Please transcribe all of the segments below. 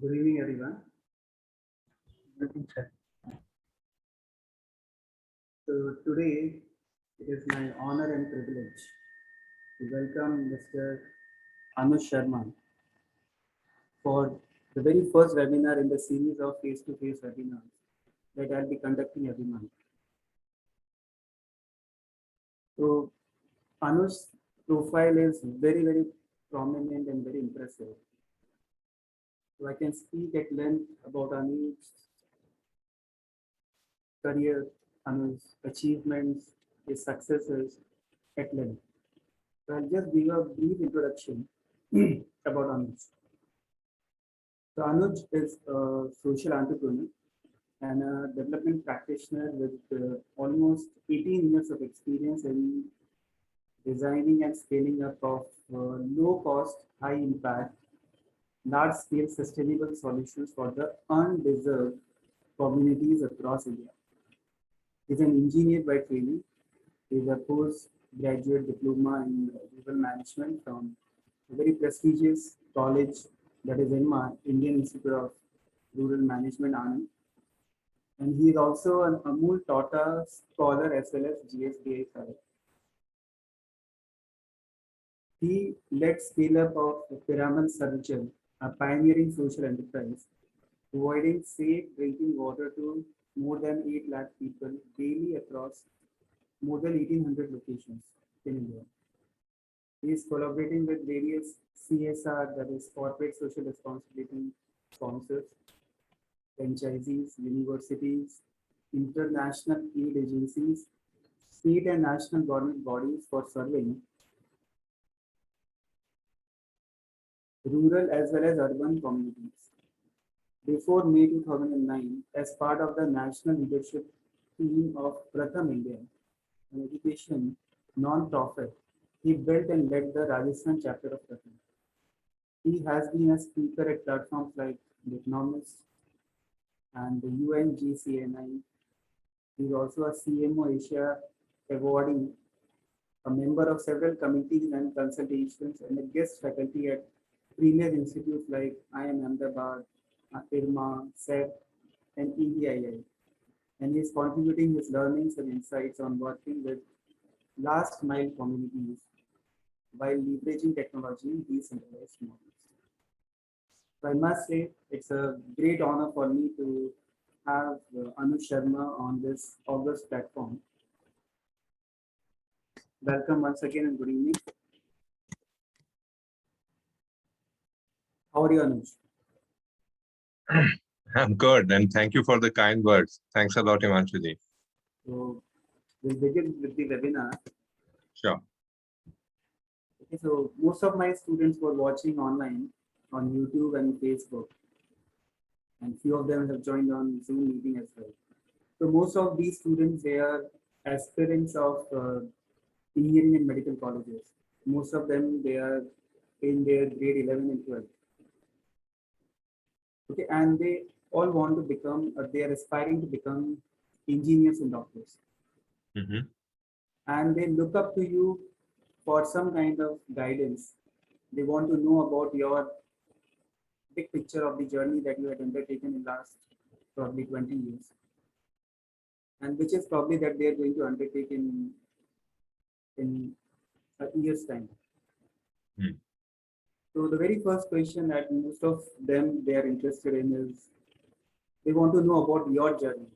Good evening, everyone. Good evening, sir. So today it is my honor and privilege to welcome Mr. Anuj Sharma for the very first webinar in the series of face-to-face webinars that I'll be conducting every month. So Anuj's profile is very prominent and very impressive. So I can speak at length about Anuj's career, Anuj's achievements, his successes at length. So I'll just give a brief introduction about Anuj. So Anuj is a social entrepreneur and a development practitioner with almost 18 years of experience in designing and scaling up of low cost, high impact, large scale sustainable solutions for the undeserved communities across India. He's an engineer by training. He's a postgraduate diploma in rural management from a very prestigious college that is INMA, Indian Institute of Rural Management, Anand. And he is also an Amul Tata scholar as well as GSBI fellow. He led scale up of Piramal Sarvajal, a pioneering social enterprise, providing safe drinking water to more than 8 lakh people daily across more than 1800 locations in India. He is collaborating with various CSR, that is corporate social responsibility sponsors, franchisees, universities, international aid agencies, state and national government bodies for serving rural as well as urban communities. Before May 2009, as part of the national leadership team of Pratham India, an education non-profit, he built and led the Rajasthan chapter of Pratham. He has been a speaker at platforms like The Economist and the UNGCNI. He is also a CMO Asia awardee, a member of several committees and consultations, and a guest faculty at premier institutes like IIM Ahmedabad, IRMA, SET, and EDII. And he is contributing his learnings and insights on working with last mile communities while leveraging technology in decentralized models. So I must say it's a great honor for me to have Anuj Sharma on this August platform. Welcome once again and good evening. How are you, Anuj? I'm good, and thank you for the kind words. Thanks a lot, Himanshuji. So we'll begin with the webinar. Sure. Okay, so most of my students were watching online on YouTube and Facebook, and few of them have joined on Zoom meeting as well. So most of these students, they are aspirants of engineering and medical colleges. Most of them, they are in their grade 11 and 12. Okay, and they all want to become, they are aspiring to become engineers and doctors. Mhm. And they look up to you for some kind of guidance. They want to know about your big picture of the journey that you had undertaken in last probably 20 years, and which is probably that they are going to undertake in a year's time. Mm. So the very first question that most of them they are interested in is they want to know about your journey,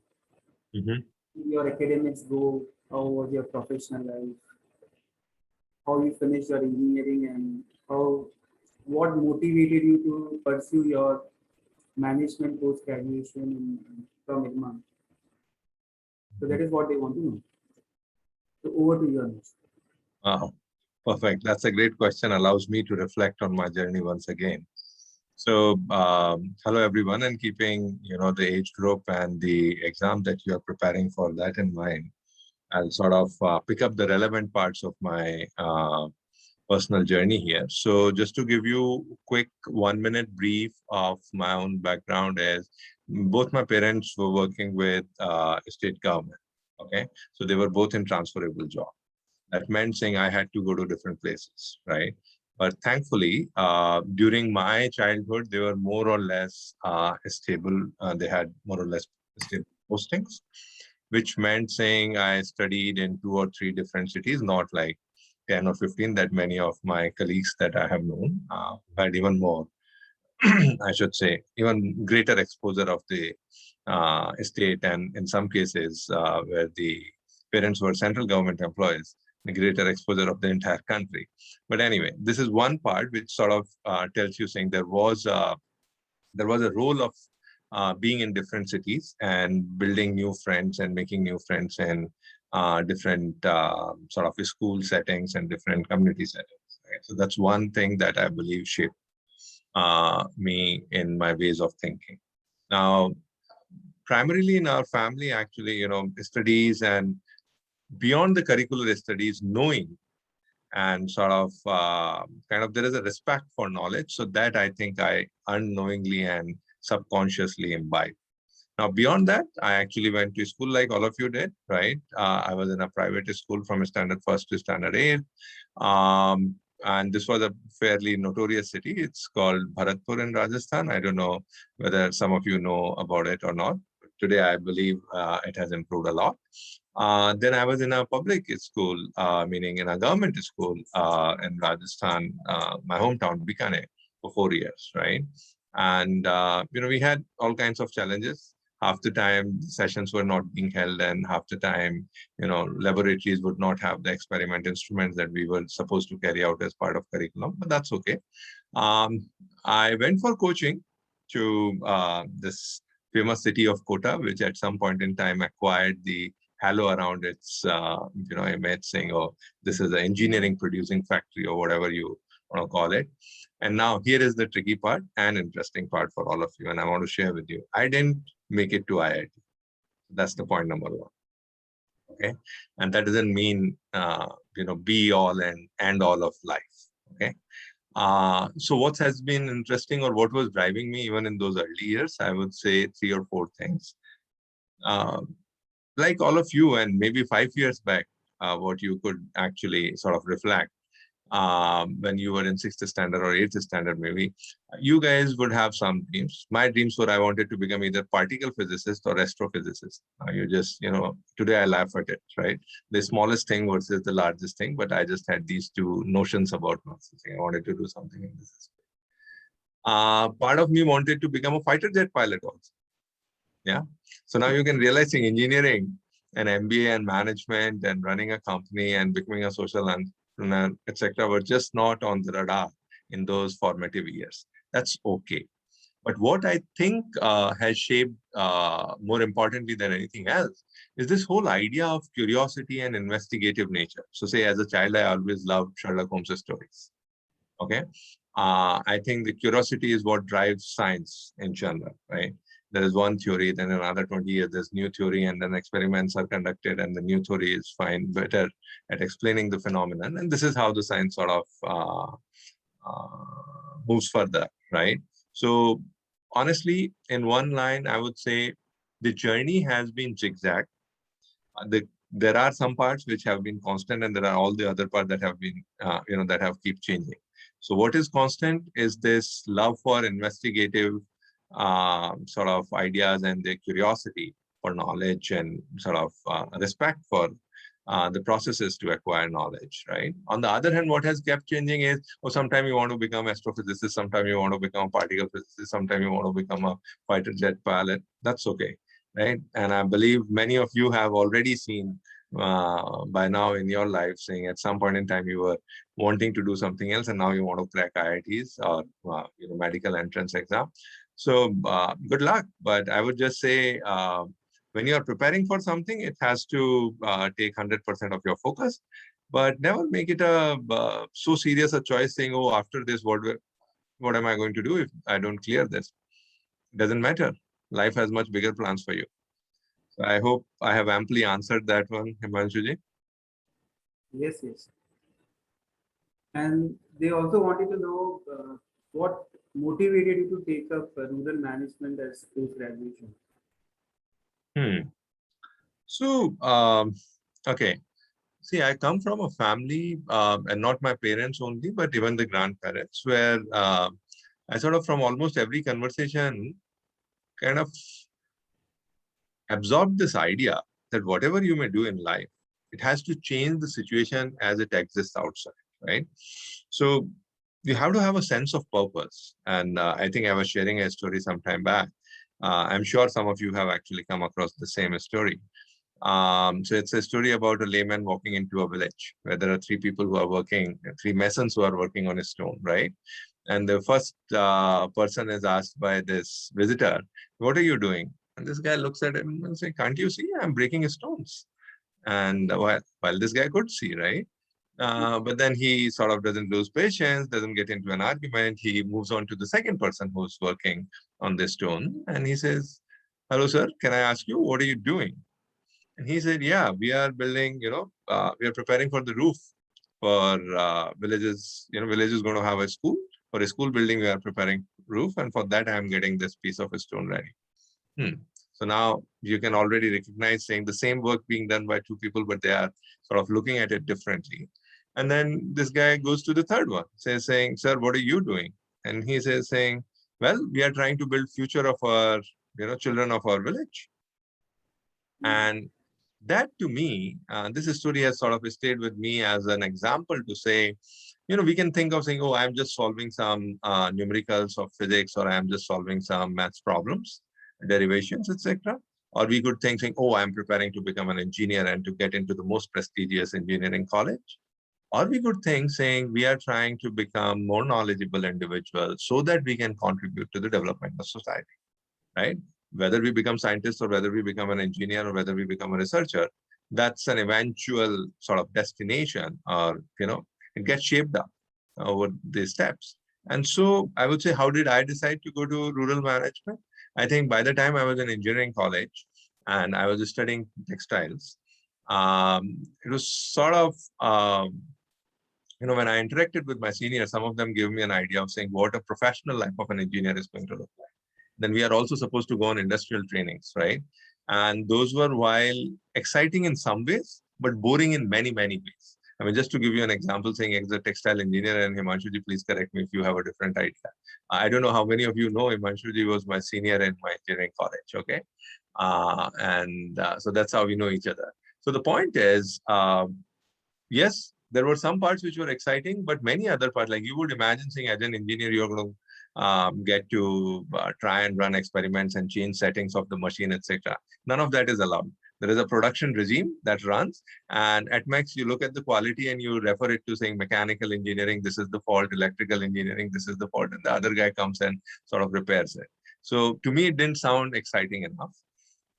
Mhm. your academics go, how was your professional life, how you finished your engineering, and how what motivated you to pursue your management post graduation from IRMA. So that is what they want to know. So over to you, Anuj. Wow, perfect. That's a great question. Allows me to reflect on my journey once again. So, hello everyone, and keeping the age group and the exam that you are preparing for that in mind, I'll sort of pick up the relevant parts of my personal journey here. So just to give you a quick 1-minute brief of my own background is both my parents were working with state government. Okay. So they were both in transferable job. That meant saying I had to go to different places, right? But thankfully, during my childhood, they were more or less stable. They had more or less stable postings, which meant saying I studied in 2 or 3 different cities, not like 10 or 15 that many of my colleagues that I have known had even more, I should say, even greater exposure of the state, and in some cases where the parents were central government employees, the greater exposure of the entire country. But anyway, this is one part which sort of tells you saying there was a role of being in different cities and building new friends and making new friends in different sort of school settings and different community settings. Right? So that's one thing that I believe shaped me in my ways of thinking. Now, primarily in our family, actually, studies and beyond the curricular studies, knowing and sort of kind of there is a respect for knowledge. So that I think I unknowingly and subconsciously imbibe. Now, beyond that, I actually went to school like all of you did, right? I was in a private school from standard first to standard 8. And this was a fairly notorious city. It's called Bharatpur in Rajasthan. I don't know whether some of you know about it or not. Today, I believe it has improved a lot. Then I was in a public school, meaning in a government school in Rajasthan, my hometown, Bikaner, for 4 years, right? And, we had all kinds of challenges. Half the time, sessions were not being held, and half the time, laboratories would not have the experiment instruments that we were supposed to carry out as part of curriculum, but that's okay. I went for coaching to this famous city of Kota, which at some point in time acquired the halo around its, image, saying, oh, this is an engineering producing factory or whatever you want to call it. And now here is the tricky part and interesting part for all of you, and I want to share with you. I didn't make it to IIT. That's the point number 1. Okay, and that doesn't mean be all and end all of life. Okay, so what has been interesting, or what was driving me even in those early years, I would say 3 or 4 things. Like all of you, and maybe 5 years back, what you could actually sort of reflect when you were in 6th standard or 8th standard, maybe, you guys would have some dreams. My dreams were I wanted to become either particle physicist or astrophysicist. You just, today I laugh at it, right? The smallest thing versus the largest thing, but I just had these 2 notions about myself. I wanted to do something in this. Part of me wanted to become a fighter jet pilot also. Yeah. So now you can realize in engineering and MBA and management and running a company and becoming a social entrepreneur, etc., were just not on the radar in those formative years. That's okay. But what I think has shaped, more importantly than anything else, is this whole idea of curiosity and investigative nature. So say as a child, I always loved Sherlock Holmes stories. Okay. I think the curiosity is what drives science in general, right? There is one theory, then another 20 years, there's new theory, and then experiments are conducted, and the new theory is better at explaining the phenomenon. And this is how the science sort of moves further, right? So honestly, in one line, I would say the journey has been zigzag. There are some parts which have been constant, and there are all the other parts that have been, that have keep changing. So what is constant is this love for investigative sort of ideas and the curiosity for knowledge and sort of respect for the processes to acquire knowledge, right? On the other hand, what has kept changing is, sometimes you want to become astrophysicist, sometimes you want to become a particle physicist, sometimes you want to become a fighter jet pilot. That's okay, right? And I believe many of you have already seen by now in your life saying at some point in time you were wanting to do something else, and now you want to crack IITs or medical entrance exam. So good luck. But I would just say when you are preparing for something, it has to take 100% of your focus, but never make it a so serious a choice saying, oh, after this, what am I going to do if I don't clear this? It doesn't matter. Life has much bigger plans for you. So I hope I have amply answered that one, Himanshuji. Yes, yes. And they also wanted to know what motivated you to take up rural management as post-graduation. So, okay. See, I come from a family, and not my parents only, but even the grandparents, where I sort of from almost every conversation kind of absorb this idea that whatever you may do in life, it has to change the situation as it exists outside, right? So you have to have a sense of purpose. And I think I was sharing a story some time back. I'm sure some of you have actually come across the same story. So it's a story about a layman walking into a village where there are three people who are working, three masons who are working on a stone, right? And the first person is asked by this visitor, "What are you doing?" And this guy looks at him and says, "Can't you see? I'm breaking stones." And while this guy could see, right? But then he sort of doesn't lose patience, doesn't get into an argument. He moves on to the second person who's working on this stone. And he says, "Hello, sir, can I ask you, what are you doing?" And he said, "Yeah, we are building, we are preparing for the roof for villages. Village is going to have a school. For a school building, we are preparing roof. And for that, I am getting this piece of a stone ready." So now you can already recognize saying the same work being done by two people, but they are sort of looking at it differently. And then this guy goes to the third one, saying, "Sir, what are you doing?" And he says, saying, "Well, we are trying to build future of our, children of our village." And that to me, this story has sort of stayed with me as an example to say, we can think of saying, "Oh, I'm just solving some numericals of physics, or I'm just solving some maths problems, derivations, etc." Or we could think saying, "Oh, I'm preparing to become an engineer and to get into the most prestigious engineering college." Or we could think saying, we are trying to become more knowledgeable individuals so that we can contribute to the development of society, right? Whether we become scientists or whether we become an engineer or whether we become a researcher, that's an eventual sort of destination, or, it gets shaped up over these steps. And so I would say, how did I decide to go to rural management? I think by the time I was in engineering college and I was studying textiles, it was sort of, when I interacted with my seniors, some of them gave me an idea of saying what a professional life of an engineer is going to look like. Then we are also supposed to go on industrial trainings, right? And those were, while exciting in some ways, but boring in many, many ways. I mean, just to give you an example, saying as a textile engineer, and Himanshuji, please correct me if you have a different idea. I don't know how many of you know Himanshuji was my senior in my engineering college, okay? So that's how we know each other. So the point is, yes, there were some parts which were exciting, but many other parts, like you would imagine saying as an engineer, you're going to get to try and run experiments and change settings of the machine, etc. None of that is allowed. There is a production regime that runs, and at max, you look at the quality and you refer it to saying mechanical engineering, this is the fault, electrical engineering, this is the fault, and the other guy comes and sort of repairs it. So to me, it didn't sound exciting enough.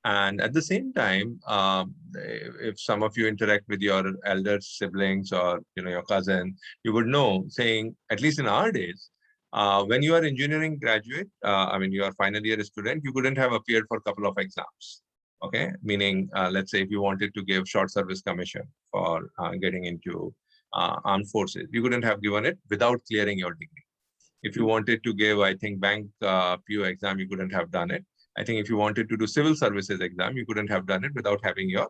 And at the same time, if some of you interact with your elder siblings or your cousin, you would know, saying, at least in our days, when you are engineering graduate, you are final year student, you couldn't have appeared for a couple of exams. Okay, meaning, let's say if you wanted to give short service commission for getting into armed forces, you couldn't have given it without clearing your degree. If you wanted to give, I think, bank PO exam, you couldn't have done it. I think if you wanted to do civil services exam, you couldn't have done it without having your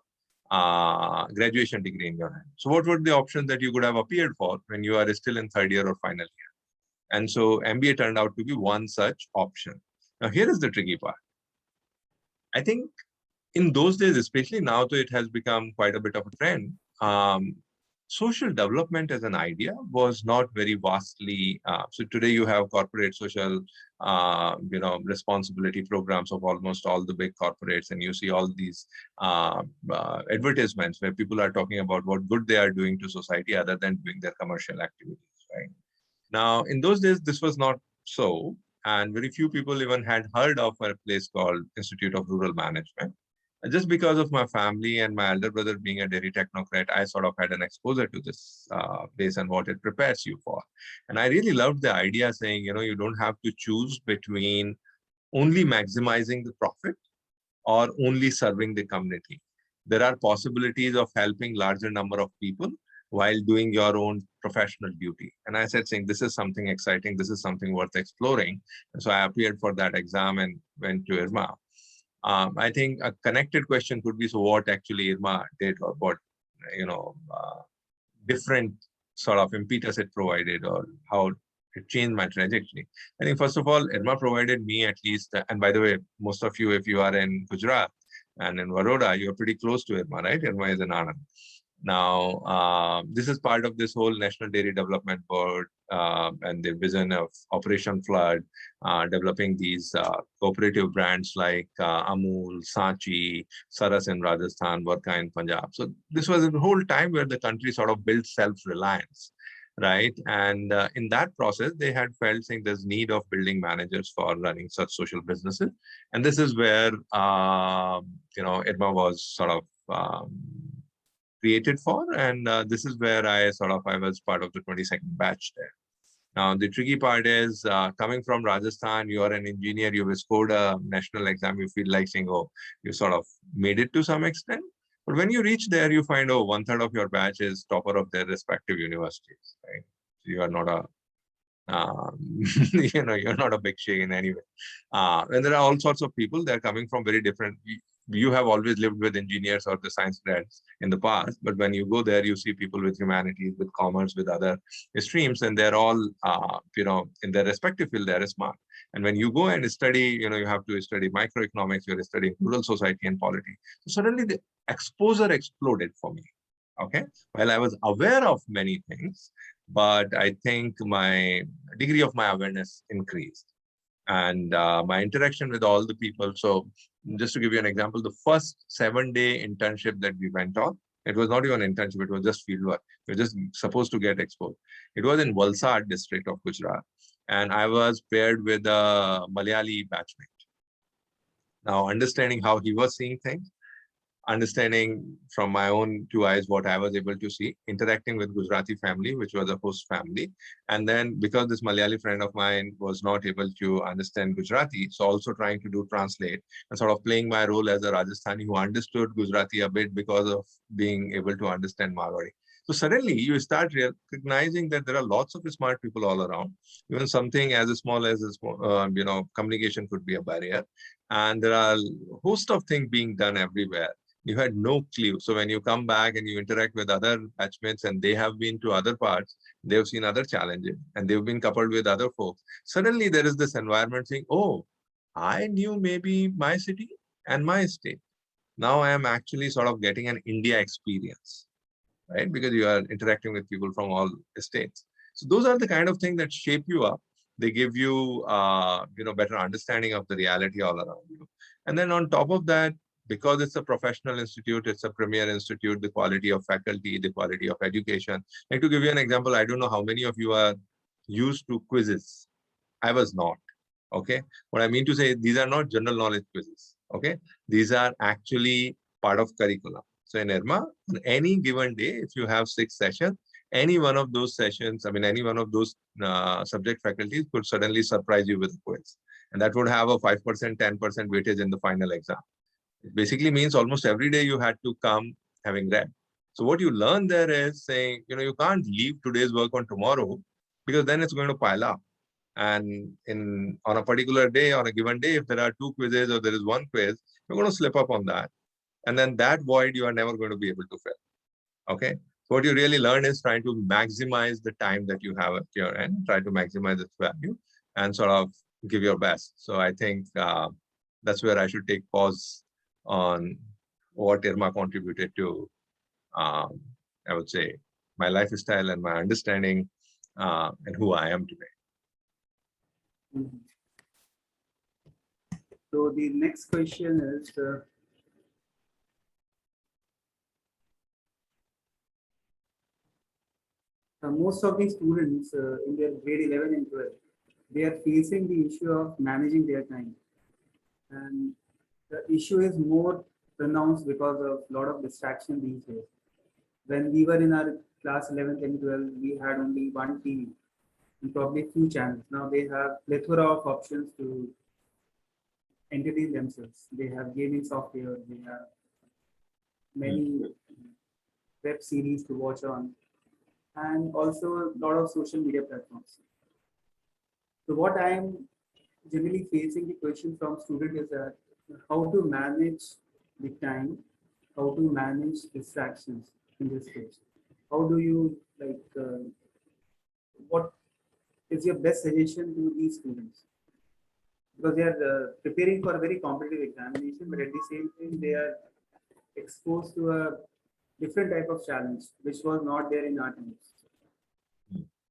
graduation degree in your hand. So what were the options that you could have appeared for when you are still in third year or final year? And so MBA turned out to be one such option. Now, here is the tricky part. I think in those days, especially now, though it has become quite a bit of a trend, social development as an idea was not very vastly. So today you have corporate social, responsibility programs of almost all the big corporates, and you see all these advertisements where people are talking about what good they are doing to society other than doing their commercial activities, right? Now, in those days, this was not so, and very few people even had heard of a place called Institute of Rural Management. Just because of my family and my elder brother being a dairy technocrat, I sort of had an exposure to this place and what it prepares you for. And I really loved the idea saying, you don't have to choose between only maximizing the profit or only serving the community. There are possibilities of helping larger number of people while doing your own professional duty. And I said, saying, this is something exciting. This is something worth exploring. And so I appeared for that exam and went to IRMA. I think a connected question could be, so what actually IRMA did, or what different sort of impetus it provided, or how it changed my trajectory. I think first of all, IRMA provided me at least, and by the way, most of you, if you are in Gujarat and in Vadodara, you're pretty close to IRMA, right? IRMA is in Anand. Now, this is part of this whole National Dairy Development Board and the vision of Operation Flood, developing these cooperative brands like Amul, Sachi, Saras in Rajasthan, Varka in Punjab. So this was a whole time where the country sort of built self-reliance, right? And in that process, they had felt saying there's need of building managers for running such social businesses. And this is where, IRMA was sort of created for, and this is where I was part of the 22nd batch there. Now, the tricky part is coming from Rajasthan, you are an engineer, you've scored a national exam, you feel like saying, oh, you sort of made it to some extent. But when you reach there, you find, oh, 1/3 of your batch is topper of their respective universities, right? So you are not a you're not a big shake in any way. And there are all sorts of people that are coming from very different. You have always lived with engineers or the science grads in the past, but when you go there, you see people with humanities, with commerce, with other streams, and they're all, in their respective field, they're smart. And when you go and study, you have to study microeconomics, you're studying rural society and polity. So suddenly the exposure exploded for me. Okay. While I was aware of many things, but I think my degree of my awareness increased, and my interaction with all the people. So just to give you an example, the first 7-day internship that we went on, it was not even an internship, it was just fieldwork. We were just supposed to get exposed. It was in Valsad district of Gujarat, and I was paired with a Malayali batchmate. Now, understanding how he was seeing things, understanding from my own two eyes what I was able to see, interacting with Gujarati family, which was a host family. And then because this Malayali friend of mine was not able to understand Gujarati, so also trying to do translate and sort of playing my role as a Rajasthani who understood Gujarati a bit because of being able to understand Marwari. So suddenly you start recognizing that there are lots of smart people all around. Even something as small as, communication could be a barrier. And there are a host of things being done everywhere. You had no clue. So when you come back and you interact with other batchmates and they have been to other parts, they've seen other challenges and they've been coupled with other folks. Suddenly there is this environment saying, oh, I knew maybe my city and my state. Now I am actually sort of getting an India experience, right? Because you are interacting with people from all states. So those are the kind of things that shape you up. They give you, better understanding of the reality all around you. And then on top of that, because it's a professional institute, it's a premier institute, the quality of faculty, the quality of education. Like to give you an example, I don't know how many of you are used to quizzes. I was not. Okay. What I mean to say, these are not general knowledge quizzes. Okay. These are actually part of curriculum. So in IRMA, on any given day, if you have 6 sessions, any one of those sessions, any one of those subject faculties could suddenly surprise you with a quiz. And that would have a 5%, 10% weightage in the final exam. It basically means almost every day you had to come having read. So what you learn there is saying, you can't leave today's work on tomorrow because then it's going to pile up. And on a particular day, on a given day, if there are 2 quizzes or there is 1 quiz, you're going to slip up on that. And then that void you are never going to be able to fill. Okay. So what you really learn is trying to maximize the time that you have at your end, try to maximize its value and sort of give your best. So I think that's where I should take pause on what IRMA contributed to, I would say, my lifestyle and my understanding and who I am today. Mhm. So the next question is, most of the students in their grade 11 and 12, they are facing the issue of managing their time. And the issue is more pronounced because of a lot of distraction these days. When we were in our class 11th and 12th, we had only one TV and probably few channels. Now they have plethora of options to entertain themselves. They have gaming software, they have many web series to watch on, and also a lot of social media platforms. So what I am generally facing the question from student is that how to manage the time, how to manage distractions. in this case? How do you what is your best suggestion to these students? Because they are preparing for a very competitive examination, but at the same time they are exposed to a different type of challenge which was not there in our times.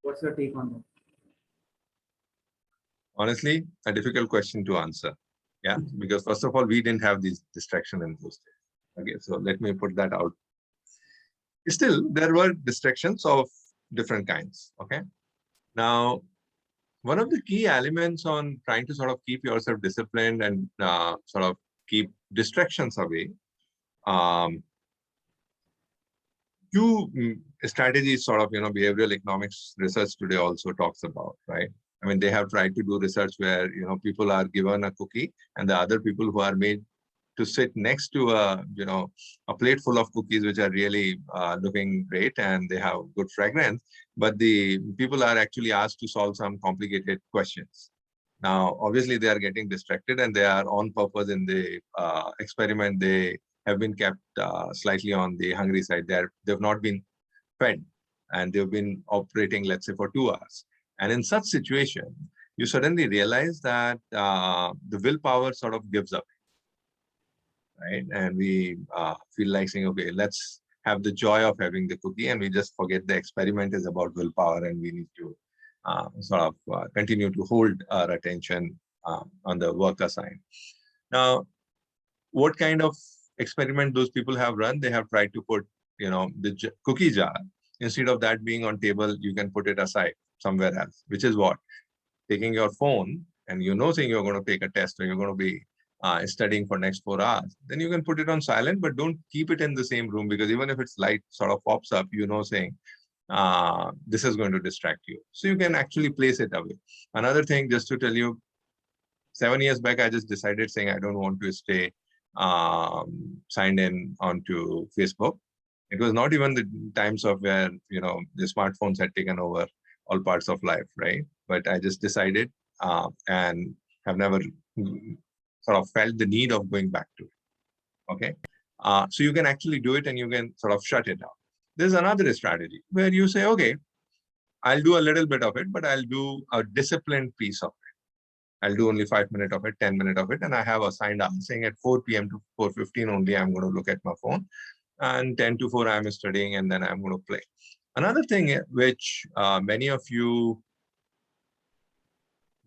What's your take on that? Honestly, a difficult question to answer. Yeah, because first of all, we didn't have these distraction in those days. Okay, so let me put that out. Still, there were distractions of different kinds. Okay, now one of the key elements on trying to sort of keep yourself disciplined and sort of keep distractions away, strategies sort of, behavioral economics research today also talks about, right? I mean, they have tried to do research where, people are given a cookie and the other people who are made to sit next to a plate full of cookies, which are really looking great and they have good fragrance. But the people are actually asked to solve some complicated questions. Now, obviously, they are getting distracted and they are on purpose in the experiment. They have been kept slightly on the hungry side. They've not been fed and they've been operating, let's say, for 2 hours. And in such situation, you suddenly realize that the willpower sort of gives up, right? And we feel like saying, okay, let's have the joy of having the cookie, and we just forget the experiment is about willpower, and we need to sort of continue to hold our attention on the work assigned. Now, what kind of experiment those people have run? They have tried to put, the cookie jar, instead of that being on table, you can put it aside somewhere else, which is what? Taking your phone and saying you're going to take a test or you're going to be studying for next 4 hours, then you can put it on silent, but don't keep it in the same room, because even if its light sort of pops up, saying this is going to distract you. So you can actually place it away. Another thing, just to tell you, 7 years back, I just decided saying I don't want to stay signed in onto Facebook. It was not even the times of where, the smartphones had taken over all parts of life, right? But I just decided and have never sort of felt the need of going back to it. Okay. So you can actually do it and you can sort of shut it out. There's another strategy where you say, okay, I'll do a little bit of it, but I'll do a disciplined piece of it. I'll do only 5 minutes of it, 10 minutes of it. And I have assigned hours saying at 4 p.m. to 4:15 only, I'm going to look at my phone. And 10 to 4, I'm studying, and then I'm going to play. Another thing which many of you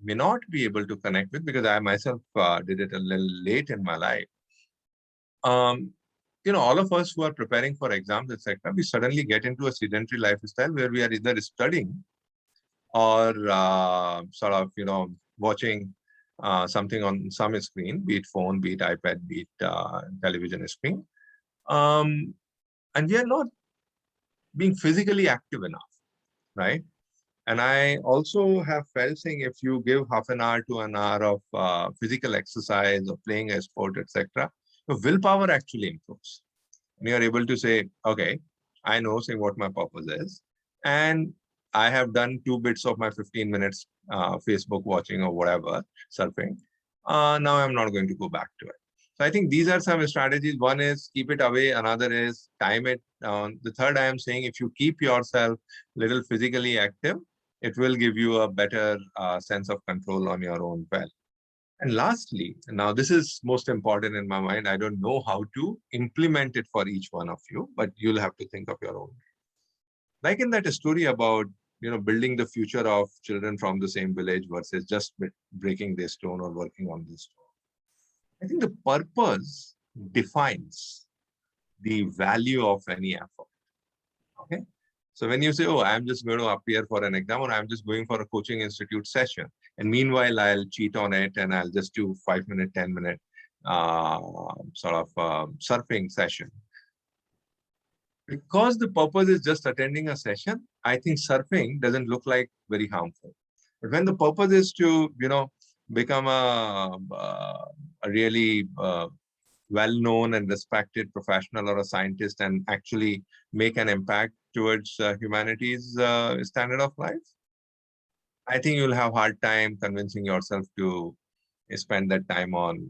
may not be able to connect with, because I myself did it a little late in my life. All of us who are preparing for exams, etc., we suddenly get into a sedentary lifestyle where we are either studying or sort of, watching something on some screen, be it phone, be it iPad, be it television screen. And we are not being physically active enough, right? And I also have felt saying if you give half an hour to an hour of physical exercise or playing a sport, etc., your willpower actually improves. And you are able to say, okay, I know saying what my purpose is. And I have done 2 bits of my 15 minutes Facebook watching or whatever, surfing. Now I'm not going to go back to it. So I think these are some strategies. One is keep it away. Another is time it down. The third, I am saying, if you keep yourself a little physically active, it will give you a better sense of control on your own well. And lastly, now this is most important in my mind. I don't know how to implement it for each one of you, but you'll have to think of your own. Like in that story about, building the future of children from the same village versus just breaking the stone or working on this stone. I think the purpose defines the value of any effort. Okay. So when you say, oh, I'm just going to appear for an exam, or I'm just going for a coaching institute session, and meanwhile, I'll cheat on it and I'll just do 5 minute, 10 minute sort of surfing session. Because the purpose is just attending a session, I think surfing doesn't look like very harmful. But when the purpose is to, become a really well-known and respected professional or a scientist and actually make an impact towards humanity's standard of life, I think you'll have a hard time convincing yourself to spend that time on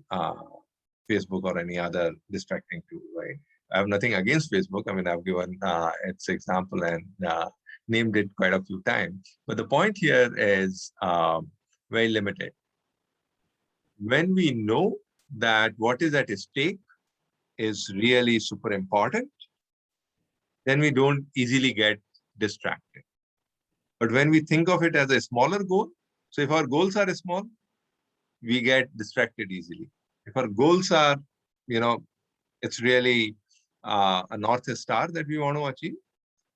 Facebook or any other distracting tool, right? I have nothing against Facebook. I mean, I've given its example and named it quite a few times. But the point here is very limited. When we know that what is at stake is really super important, then we don't easily get distracted. But when we think of it as a smaller goal, so if our goals are small, we get distracted easily. If our goals are, it's really a North Star that we want to achieve.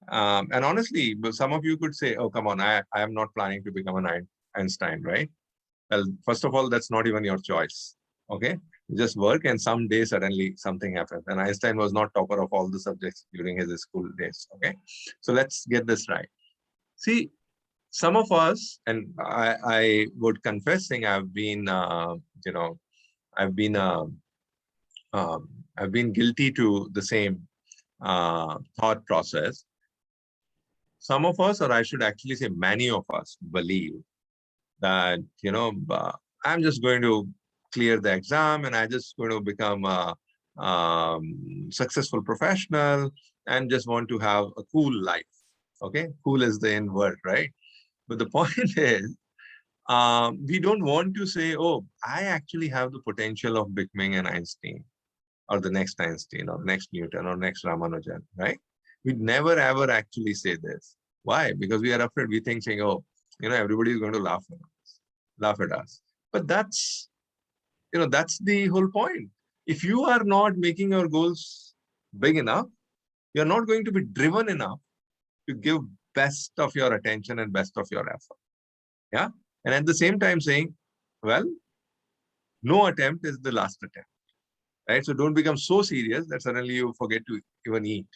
And honestly, some of you could say, oh, come on, I am not planning to become an Einstein, right? Well, first of all, that's not even your choice. Okay. You just work and someday suddenly something happens. And Einstein was not topper of all the subjects during his school days. Okay. So let's get this right. See, some of us, and I would confess saying I've been, I've been, I've been guilty to the same thought process. Some of us, or I should actually say many of us, believe that, I'm just going to clear the exam and I'm just going to become a successful professional and just want to have a cool life. Okay. Cool is the end word, right? But the point is, we don't want to say, oh, I actually have the potential of becoming an Einstein or the next Einstein or next Newton or next Ramanujan, right? We never ever actually say this. Why? Because we are afraid. We think saying, oh, everybody is going to laugh at us. But that's the whole point. If you are not making your goals big enough, you're not going to be driven enough to give best of your attention and best of your effort. Yeah. And at the same time saying, well, no attempt is the last attempt. Right. So don't become so serious that suddenly you forget to even eat.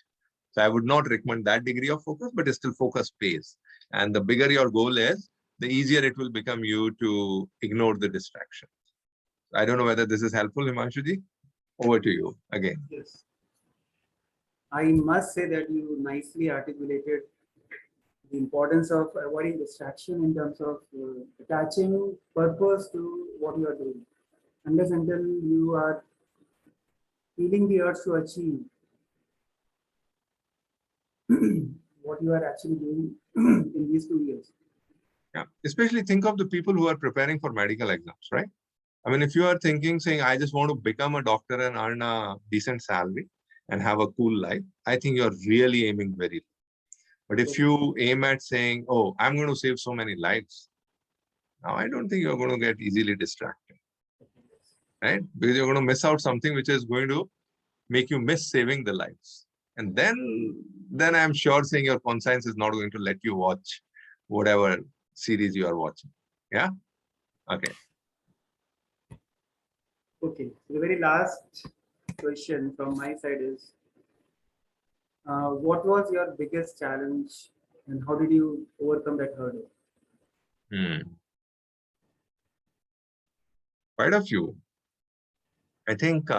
So I would not recommend that degree of focus, but still focus pays. And the bigger your goal is, the easier it will become you to ignore the distraction. I don't know whether this is helpful, Himanshuji. Over to you again. Yes. I must say that you nicely articulated the importance of avoiding distraction in terms of attaching purpose to what you are doing. Unless until you are feeling the urge to achieve what you are actually doing in these 2 years. Yeah, especially think of the people who are preparing for medical exams, right? I mean, if you are thinking, saying, I just want to become a doctor and earn a decent salary and have a cool life, I think you're really aiming very low. But if you aim at saying, oh, I'm going to save so many lives, now I don't think you're going to get easily distracted, right? Because you're going to miss out something which is going to make you miss saving the lives. And then I'm sure saying your conscience is not going to let you watch whatever series you are watching. Yeah. Okay. Okay. So the very last question from my side is, what was your biggest challenge and how did you overcome that hurdle? Quite a few. I think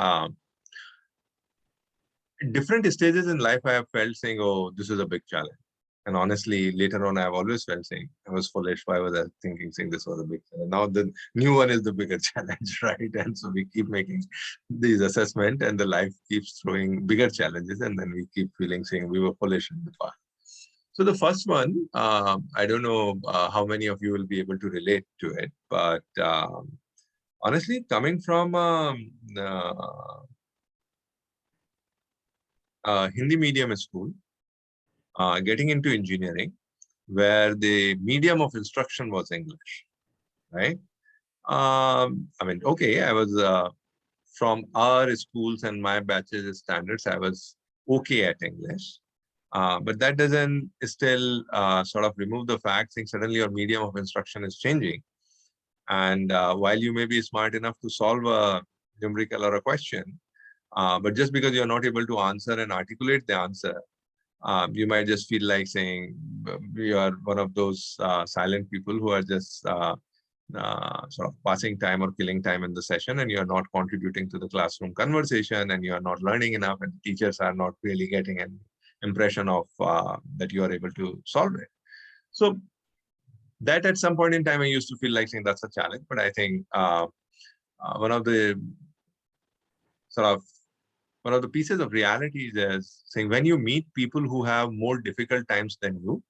different stages in life, I have felt saying, oh, this is a big challenge. And honestly, later on, I've always felt saying, I was foolish. Why was I thinking saying this was a big challenge? Now the new one is the bigger challenge, right? And so we keep making these assessment and the life keeps throwing bigger challenges. And then we keep feeling saying we were foolish in the past. So the first one, I don't know how many of you will be able to relate to it, but honestly, coming from Hindi medium school, getting into engineering, where the medium of instruction was English, right? I mean, okay, I was from our schools and my batch's standards, I was okay at English. But that doesn't still sort of remove the fact that suddenly your medium of instruction is changing. And while you may be smart enough to solve a numerical or a question, but just because you're not able to answer and articulate the answer, you might just feel like saying you are one of those silent people who are just sort of passing time or killing time in the session, and you're not contributing to the classroom conversation, and you are not learning enough, and teachers are not really getting an impression of that you are able to solve it. So that at some point in time, I used to feel like saying that's a challenge, but I think one of the sort of one of the pieces of reality is saying when you meet people who have more difficult times than you,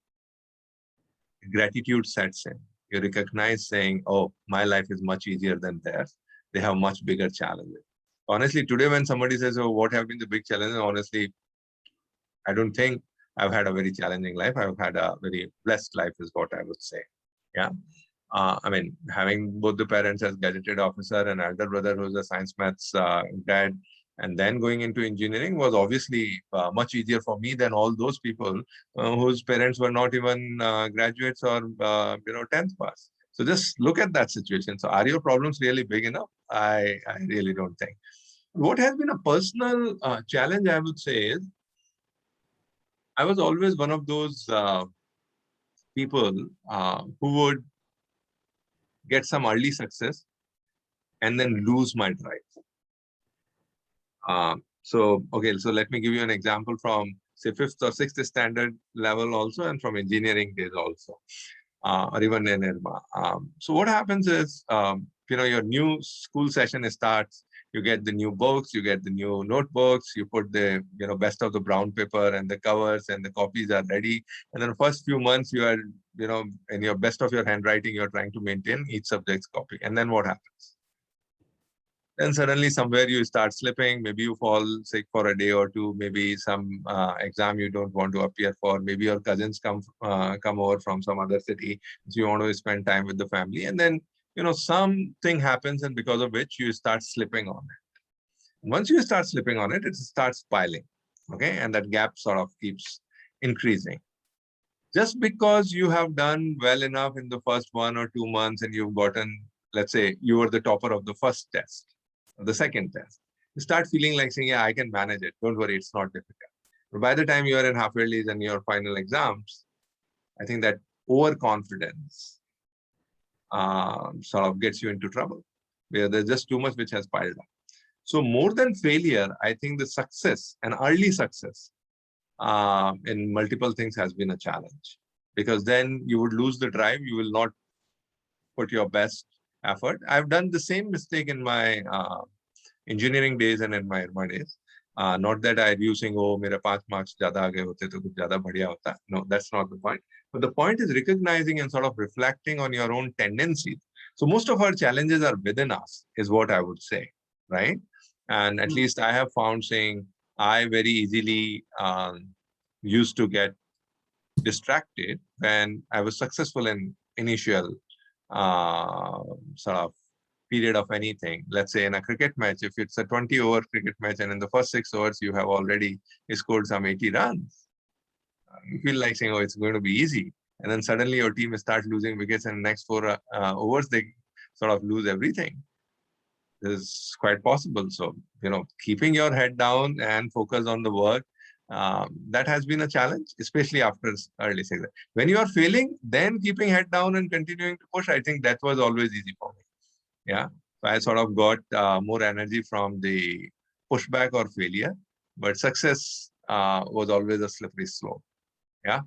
gratitude sets in. You recognize saying, oh, my life is much easier than theirs. They have much bigger challenges. Honestly, today when somebody says, oh, what have been the big challenges? Honestly, I don't think I've had a very challenging life. I've had a very blessed life is what I would say. Yeah. I mean, having both the parents as gazetted officer and elder brother who's a science maths dad, and then going into engineering was obviously much easier for me than all those people whose parents were not even graduates or 10th pass. So just look at that situation. So are your problems really big enough? I really don't think. What has been a personal challenge, I would say, is I was always one of those people who would get some early success and then lose my drive. Okay, so let me give you an example from say fifth or sixth standard level also, and from engineering days also, or even in IRMA. So what happens is, your new school session starts. You get the new books, you get the new notebooks, you put the best of the brown paper and the covers and the copies are ready. And then first few months you are in your best of your handwriting, you're trying to maintain each subject's copy. And then what happens? Then suddenly somewhere you start slipping, maybe you fall sick for a day or two, maybe some exam you don't want to appear for, maybe your cousins come over from some other city, so you want to spend time with the family, and then something happens, and because of which you start slipping on it. Once you start slipping on it, it starts piling, okay, and that gap sort of keeps increasing. Just because you have done well enough in the first 1 or 2 months and you've gotten, let's say you were the topper of the first test, the second test, you start feeling like saying, yeah, I can manage it. Don't worry, it's not difficult. But by the time you are in half yearlies and your final exams, I think that overconfidence sort of gets you into trouble, where there's just too much which has piled up. So more than failure, I think the success and early success in multiple things has been a challenge, because then you would lose the drive. You will not put your best effort. I've done the same mistake in my engineering days and in my IRMA days. Not that I'm using, oh, mera 5 marks zyada aage hote to kuch zyada badhiya hota. No, that's not the point. But the point is recognizing and sort of reflecting on your own tendencies. So most of our challenges are within us, is what I would say, right? And at least I have found saying I very easily used to get distracted when I was successful in initial sort of period of anything. Let's say in a cricket match, if it's a 20-over cricket match and in the first 6 overs you have already scored some 80 runs, you feel like saying, oh, it's going to be easy. And then suddenly your team starts losing wickets, and the next 4 overs they sort of lose everything. This is quite possible. So, keeping your head down and focus on the work, that has been a challenge, especially after early season. When you are failing, then keeping head down and continuing to push, I think that was always easy for me. Yeah. So I sort of got more energy from the pushback or failure, but success was always a slippery slope. Yeah.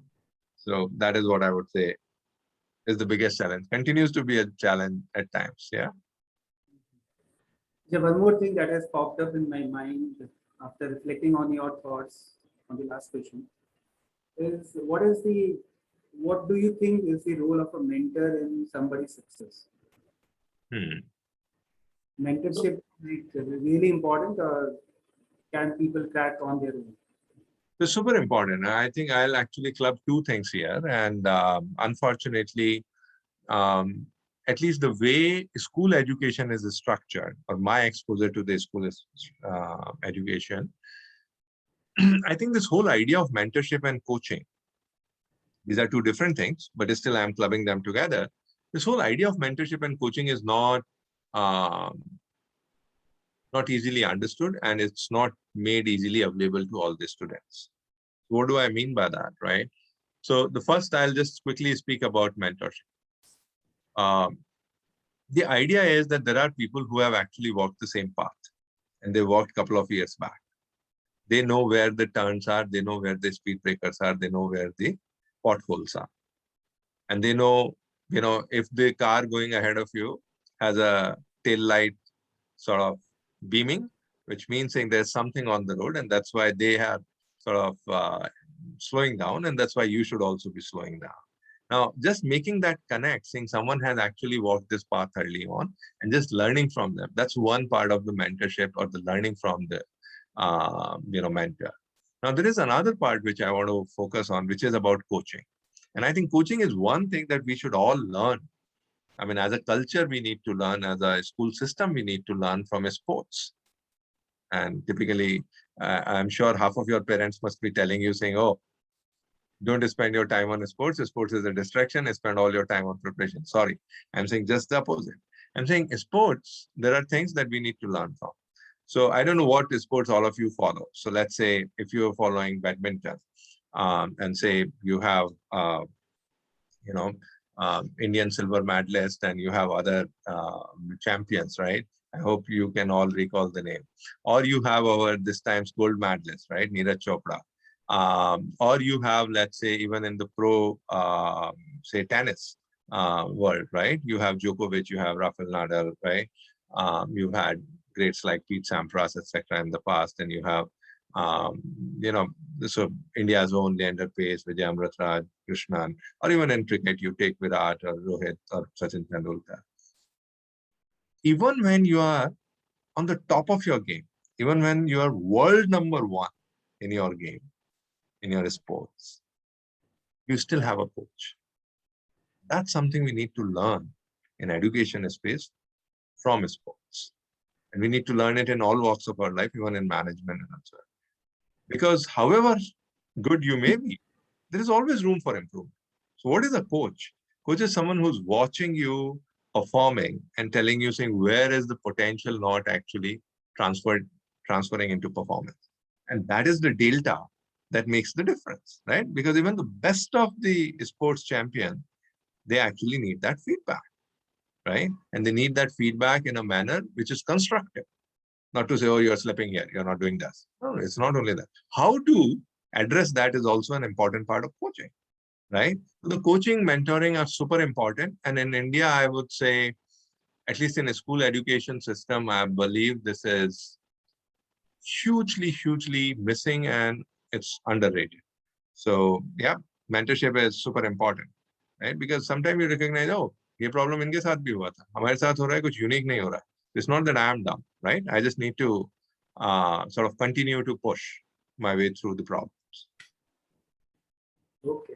So that is what I would say is the biggest challenge. Continues to be a challenge at times. Yeah. Yeah, one more thing that has popped up in my mind after reflecting on your thoughts on the last question is what do you think is the role of a mentor in somebody's success? Hmm. Mentorship is really important, or can people crack on their own? It's super important. I think I'll actually club 2 things here. And unfortunately, at least the way school education is structured, or my exposure to the school education, I think this whole idea of mentorship and coaching, these are 2 different things, but still I'm clubbing them together. This whole idea of mentorship and coaching is um, not easily understood, and it's not made easily available to all the students. What do I mean by that, right? So the first, I'll just quickly speak about mentorship. The idea is that there are people who have actually walked the same path, and they walked a couple of years back. They know where the turns are, they know where the speed breakers are, they know where the potholes are. And they know, if the car going ahead of you has a tail light sort of beaming, which means saying there's something on the road, and that's why they are sort of slowing down, and that's why you should also be slowing down. Now, just making that connect, saying someone has actually walked this path early on, and just learning from them. That's one part of the mentorship or the learning from the mentor. Now, there is another part which I want to focus on, which is about coaching. And I think coaching is one thing that we should all learn. I mean, as a culture, we need to learn. As a school system, we need to learn from sports. And typically, I'm sure half of your parents must be telling you, saying, oh, don't spend your time on sports. Sports is a distraction. Spend all your time on preparation. Sorry, I'm saying just the opposite. I'm saying sports, there are things that we need to learn from. So I don't know what sports all of you follow. So let's say if you're following badminton, and say you have, Indian silver medalist and you have other champions, right? I hope you can all recall the name. Or you have our this time's gold medalist, right? Neeraj Chopra. Or you have, let's say, even in the pro, say, tennis world, right? You have Djokovic, you have Rafael Nadal, right? You've had greats like Pete Sampras, etc. in the past, and you have, so India's own Leander Pace, Vijay Amritraj, Krishnan, or even in cricket, you take Virat or Rohit or Sachin Tendulkar. Even when you are on the top of your game, even when you are world number one in your game, in your sports, you still have a coach. That's something we need to learn in education space from sports. And we need to learn it in all walks of our life, even in management and so on. Because however good you may be, there is always room for improvement. So what is a coach? Coach is someone who's watching you performing and telling you, saying, where is the potential not actually transferring into performance? And that is the delta that makes the difference, right? Because even the best of the sports champion, they actually need that feedback, right? And they need that feedback in a manner which is constructive. Not to say, oh, you're slipping here, you're not doing this. No, it's not only that. How to address that is also an important part of coaching, right? So the coaching, mentoring are super important. And in India, I would say, at least in a school education system, I believe this is hugely missing and it's underrated. So yeah, mentorship is super important, right? Because sometimes you recognize, oh, ये problem इनके साथ भी हुआ था, हमारे साथ हो रहा है, कुछ unique नहीं हो रहा है. It's not that I am dumb, right? I just need to sort of continue to push my way through the problems. Okay.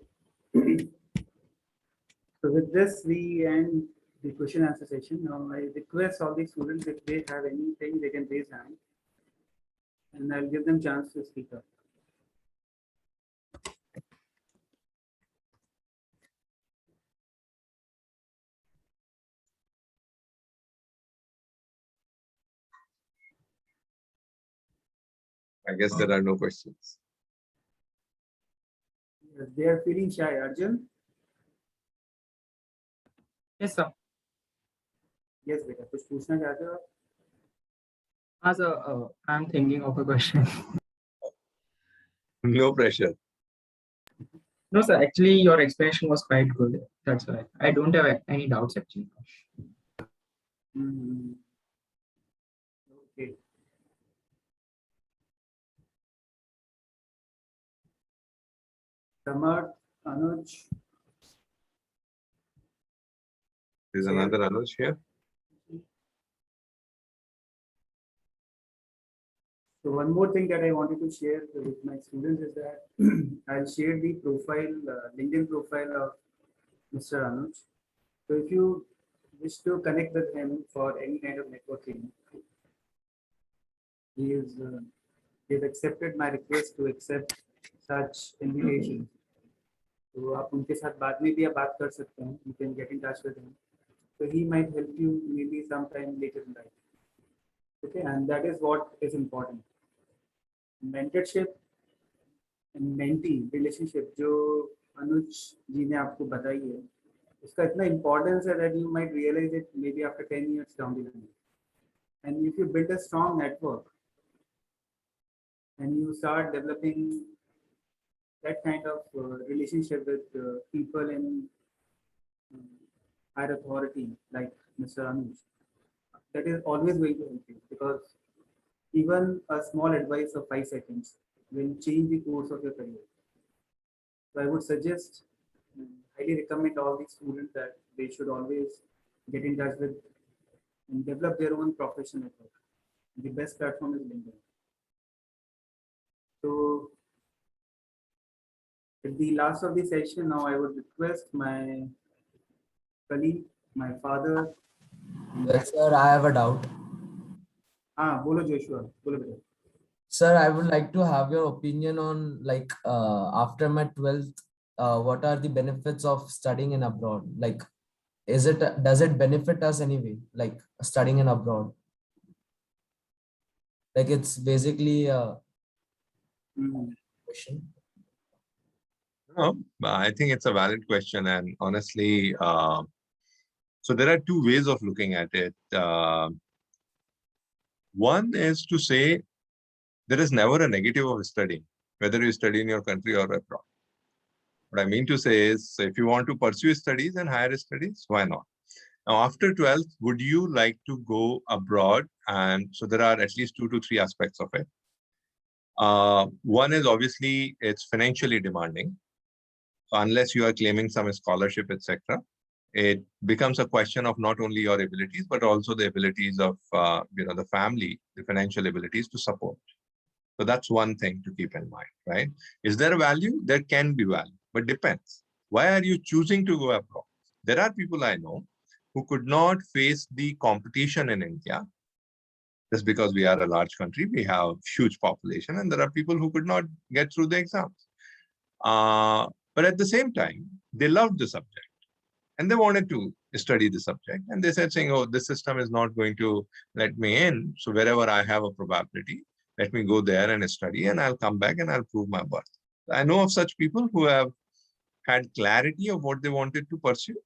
So with this, we end the question answer session. Now I request all the students, if they have anything, they can raise hand, and I'll give them chance to speak up. I guess there are no questions. They are feeling shy. Arjun? Yes, sir. Yes, beta. कुछ पूछना चाहते हो? As I'm thinking of a question. No pressure. No, sir. Actually, your explanation was quite good. That's why I don't have any doubts actually. Okay. Samar, Anuj. There's another Anuj here. So one more thing that I wanted to share with my students is that I'll share the profile, LinkedIn profile of Mr. Anuj. So if you wish to connect with him for any kind of networking, he has accepted my request to accept such invitation. तो आप उनके साथ बाद में भी आप बात कर सकते हैं. You can get in touch with him. So he might help you maybe sometime later in life. Okay, and that is what is important. Mentorship and mentee relationship जो अनुज जी ने आपको बताई है, उसका इतना importance है that you might realize it maybe after 10 years down the line. And if you build a strong network and you start developing that kind of relationship with people in higher authority like Mr. Anuj, that is always going to help you, because Even a small advice of 5 seconds will change the course of your career. So I would suggest, highly recommend all the students that they should always get in touch with and develop their own profession network. The best platform is LinkedIn. So at the last of the session, now I would request my colleague, my father. Yes, sir, I have a doubt. Bolo Joshua, bolo beta. Sir, I would like to have your opinion on like after my 12th, what are the benefits of studying in abroad? Like, does it benefit us anyway? Like studying in abroad? Like it's basically a Mhm. question. No, I think it's a valid question, and honestly, so there are two ways of looking at it. One is to say there is never a negative of studying, whether you study in your country or abroad. What I mean to say is, if you want to pursue studies and higher studies, why not? Now, after 12th, would you like to go abroad? And so there are at least 2 to 3 aspects of it. One is obviously it's financially demanding. So unless you are claiming some scholarship, etc., it becomes a question of not only your abilities, but also the abilities of the family, the financial abilities to support. So that's one thing to keep in mind, right? Is there a value? There can be value, but depends. Why are you choosing to go abroad? There are people I know who could not face the competition in India just because we are a large country, we have huge population, and there are people who could not get through the exams. But at the same time, they loved the subject and they wanted to study the subject. And they said, saying, oh, this system is not going to let me in. So wherever I have a probability, let me go there and study, and I'll come back and I'll prove my worth. I know of such people who have had clarity of what they wanted to pursue,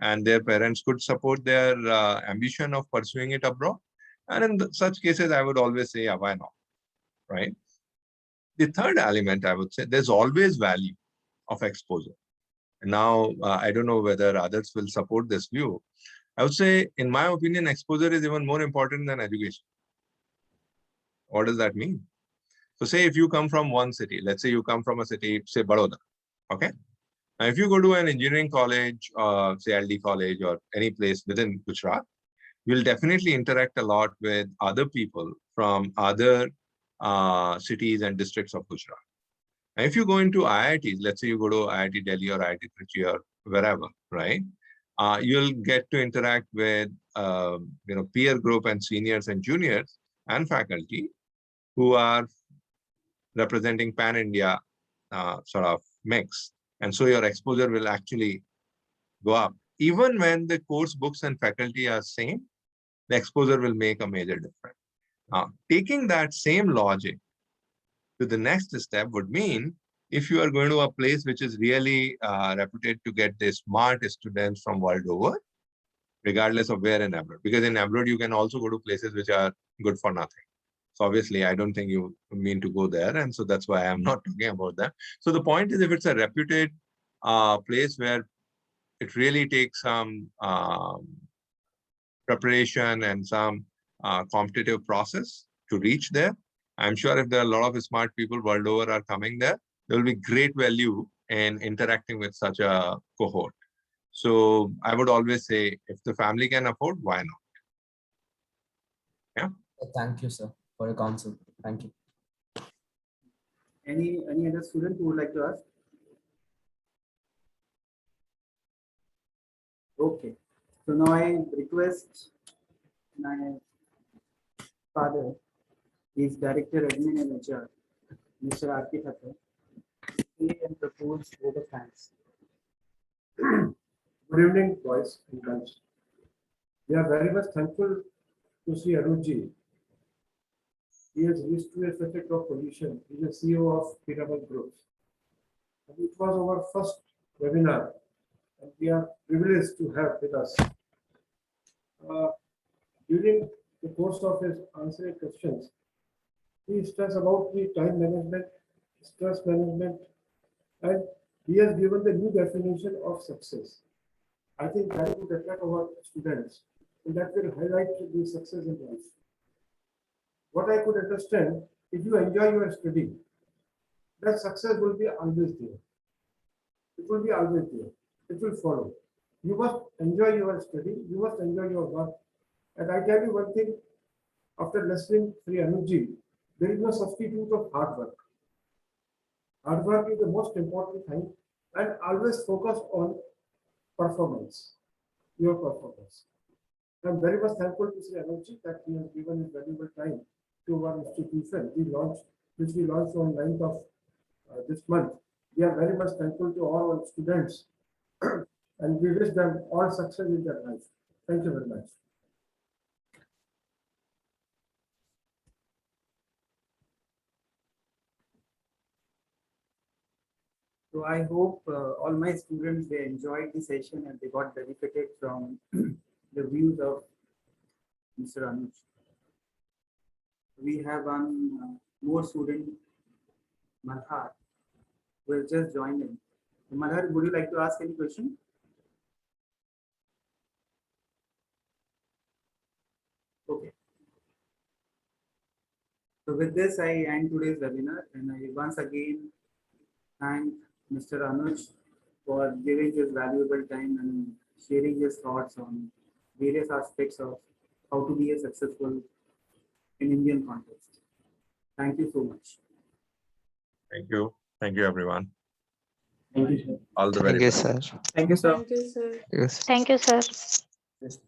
and their parents could support their ambition of pursuing it abroad. And in such cases, I would always say, yeah, why not, right? The third element, I would say, there's always value of exposure. Now, I don't know whether others will support this view. I would say, in my opinion, exposure is even more important than education. What does that mean? So say if you come from one city, let's say you come from a city, say Baroda, okay? Now, if you go to an engineering college, say LD college or any place within Gujarat, you'll definitely interact a lot with other people from other cities and districts of Gujarat. And if you go into IITs, let's say you go to IIT Delhi or IIT Trichy or wherever, right? You'll get to interact with peer group and seniors and juniors and faculty who are representing Pan India sort of mix. And so your exposure will actually go up. Even when the course books and faculty are same, the exposure will make a major difference. Now, taking that same logic to the next step would mean if you are going to a place which is really reputed to get the smart students from world over, regardless of where in abroad. Because in abroad, you can also go to places which are good for nothing. So obviously, I don't think you mean to go there. And so that's why I'm not talking about that. So the point is, if it's a reputed place where it really takes some preparation and some competitive process to reach there, I'm sure if there are a lot of smart people world over are coming there, there will be great value in interacting with such a cohort. So I would always say, if the family can afford, why not? Yeah. Thank you, sir, for your counsel. Thank you. Any other student who would like to ask? Okay. So now I request my father, his director admin and HR, Mr. R.K. Thakur, to say and propose vote of thanks. Good evening, boys and girls. We are very much thankful to see Anuj ji. He has reached to such a top position. He is the CEO of Piramal Group. And it was our first webinar, and we are privileged to have with us. During the course of his answering questions, he stressed about the time management, stress management, and he has given the new definition of success. I think that would attract our students, and that will highlight the success in life. what I could understand, if you enjoy your study, that success will be always there. It will be always there. It will follow. You must enjoy your study. You must enjoy your work. And I tell you one thing, after listening to Anuj, there is no substitute of hard work. Hard work is the most important thing, and always focus on performance, your performance. I'm very much thankful to Sri Anuj that he has given his valuable time to our institution. Which we launched on 9th of this month. We are very much thankful to all our students and we wish them all success in their life. Thank you very much. So I hope all my students, they enjoyed the session and they got benefited from the views of Mr. Anuj. We have one more student, Malhar, who has just joined in. Malhar, would you like to ask any question? Okay. So with this, I end today's webinar and I once again thank Mr. Anuj for giving his valuable time and sharing his thoughts on various aspects of how to be a successful in Indian context. Thank you so much. Thank you. Thank you, everyone. Thank you, sir. All the very Thank you, best. sir. Thank you, sir. Thank you, sir. Yes. Thank you, sir. Yes.